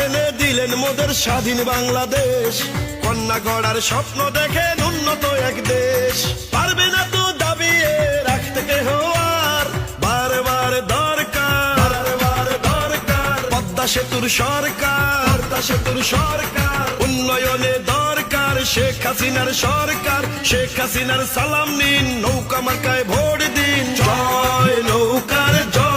এনে দিলেন মোদের স্বাধীন বাংলাদেশ। কন্যা গড়ার স্বপ্ন দেখেন উন্নত এক দেশ। পারবে না তো দাবিয়ে রাখতে কেহ আর, বারবার দরকার, বারবার দরকার পদ্মা সেতুর সরকার, পদ্মা সেতুর সরকার। উন্নয়নে দরকার শেখ হাসিনার সরকার। শেখ হাসিনার সালাম নিন, নৌকা মার্কায় ভোট দিন। জয় নৌকার জয়।